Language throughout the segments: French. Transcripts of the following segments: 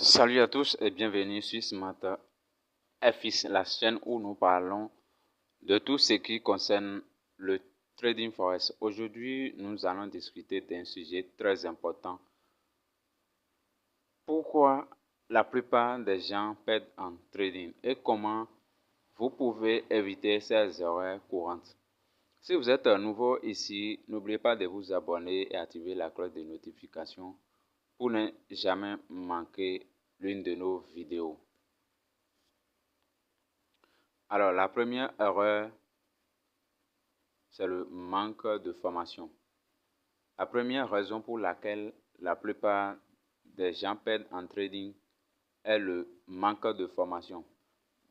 Salut à tous et bienvenue sur Smart FX, la chaîne où nous parlons de tout ce qui concerne le trading forex. Aujourd'hui, nous allons discuter d'un sujet très important. Pourquoi la plupart des gens perdent en trading et comment vous pouvez éviter ces erreurs courantes. Si vous êtes nouveau ici, n'oubliez pas de vous abonner et activer la cloche de notification pour ne jamais manquer l'une de nos vidéos. Alors, la première erreur, c'est le manque de formation. La première raison pour laquelle la plupart des gens perdent en trading est le manque de formation.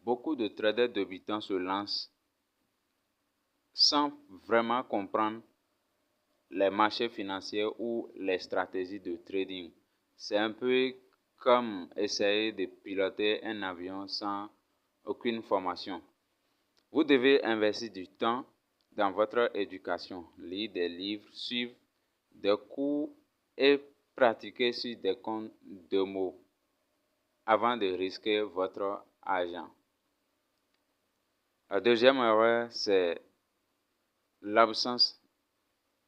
Beaucoup de traders débutants se lancent sans vraiment comprendre les marchés financiers ou les stratégies de trading. C'est un peu comme essayer de piloter un avion sans aucune formation. Vous devez investir du temps dans votre éducation, lire des livres, suivre des cours et pratiquer sur des comptes de mots avant de risquer votre argent. La deuxième erreur, c'est l'absence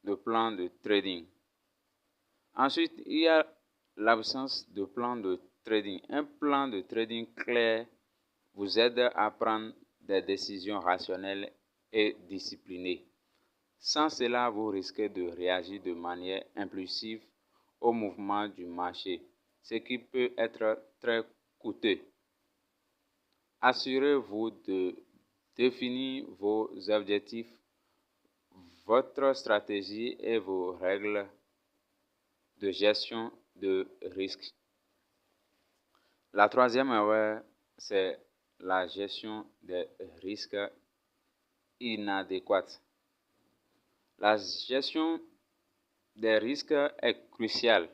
de plan de trading. Ensuite, il y a l'absence de plan de trading. Un plan de trading clair vous aide à prendre des décisions rationnelles et disciplinées. Sans cela, vous risquez de réagir de manière impulsive au mouvement du marché, ce qui peut être très coûteux. Assurez-vous de définir vos objectifs, votre stratégie et vos règles de gestion de risque. La troisième erreur, c'est la gestion des risques inadéquate. La gestion des risques est cruciale.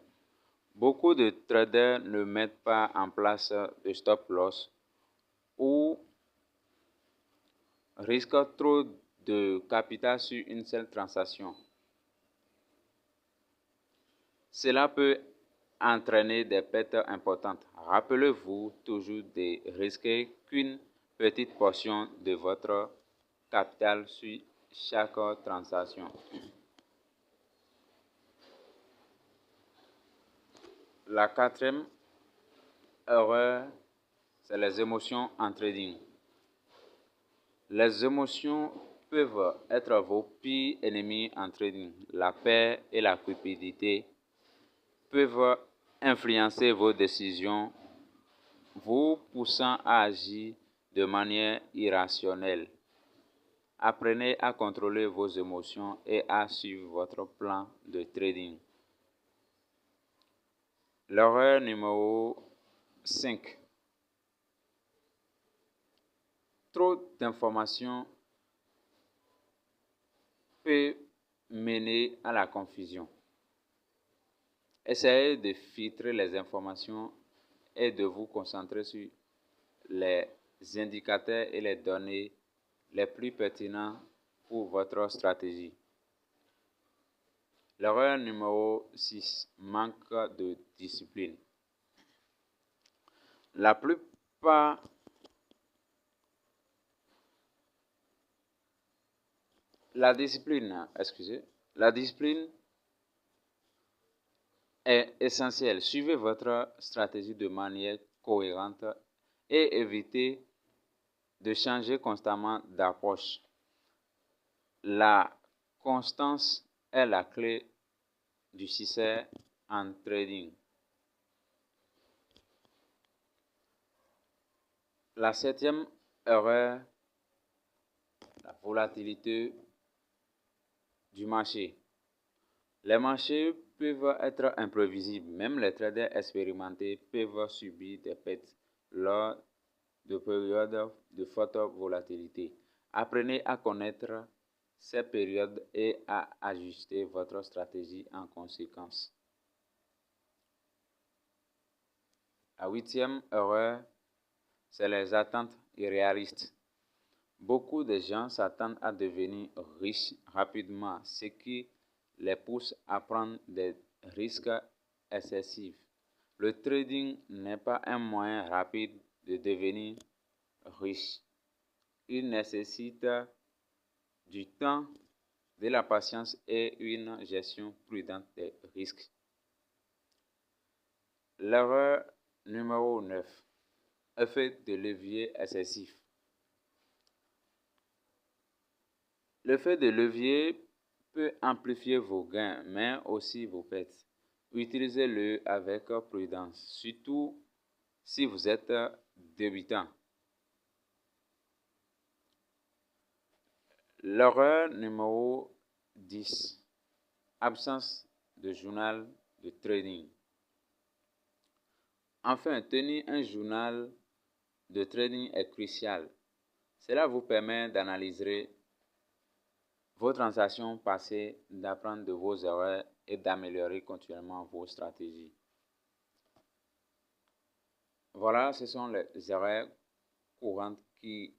Beaucoup de traders ne mettent pas en place de stop loss ou risquent trop de capital sur une seule transaction. Cela peut entraîner des pertes importantes. Rappelez-vous toujours de risquer qu'une petite portion de votre capital sur chaque transaction. La quatrième erreur, c'est les émotions en trading. Les émotions peuvent être vos pires ennemis en trading. La peur et la cupidité peuvent influencer vos décisions, vous poussant à agir de manière irrationnelle. Apprenez à contrôler vos émotions et à suivre votre plan de trading. L'erreur numéro 5. Trop d'informations peut mener à la confusion. Essayez de filtrer les informations et de vous concentrer sur les indicateurs et les données les plus pertinents pour votre stratégie. L'erreur numéro 6, manque de discipline. La discipline est essentielle. Suivez votre stratégie de manière cohérente et évitez de changer constamment d'approche. La constance est la clé du succès en trading. La septième erreur, la volatilité du marché. Les marchés peuvent être imprévisibles. Même les traders expérimentés peuvent subir des pertes lors de périodes de forte volatilité. Apprenez à connaître ces périodes et à ajuster votre stratégie en conséquence. La huitième erreur, c'est les attentes irréalistes. Beaucoup de gens s'attendent à devenir riches rapidement, ce qui les pousse à prendre des risques excessifs. Le trading n'est pas un moyen rapide de devenir riche. Il nécessite du temps, de la patience et une gestion prudente des risques. L'erreur numéro 9. Effet de levier excessif. L'effet de levier peut amplifier vos gains, mais aussi vos pertes. Utilisez-le avec prudence, surtout si vous êtes débutant. L'erreur numéro 10. Absence de journal de trading. Enfin, tenir un journal de trading est crucial. Cela vous permet d'analyser vos transactions passées, d'apprendre de vos erreurs et d'améliorer continuellement vos stratégies. Voilà, ce sont les erreurs courantes qui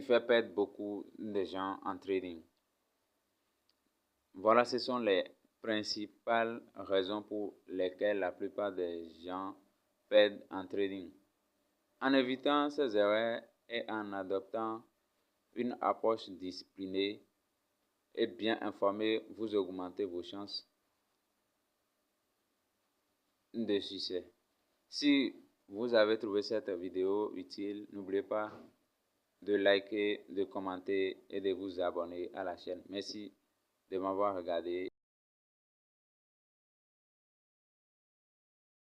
fait perdre beaucoup de gens en trading. Voilà, ce sont les principales raisons pour lesquelles la plupart des gens perdent en trading. En évitant ces erreurs et en adoptant une approche disciplinée et bien informée, vous augmentez vos chances de succès. Si vous avez trouvé cette vidéo utile, n'oubliez pas de liker, de commenter et de vous abonner à la chaîne. Merci de m'avoir regardé.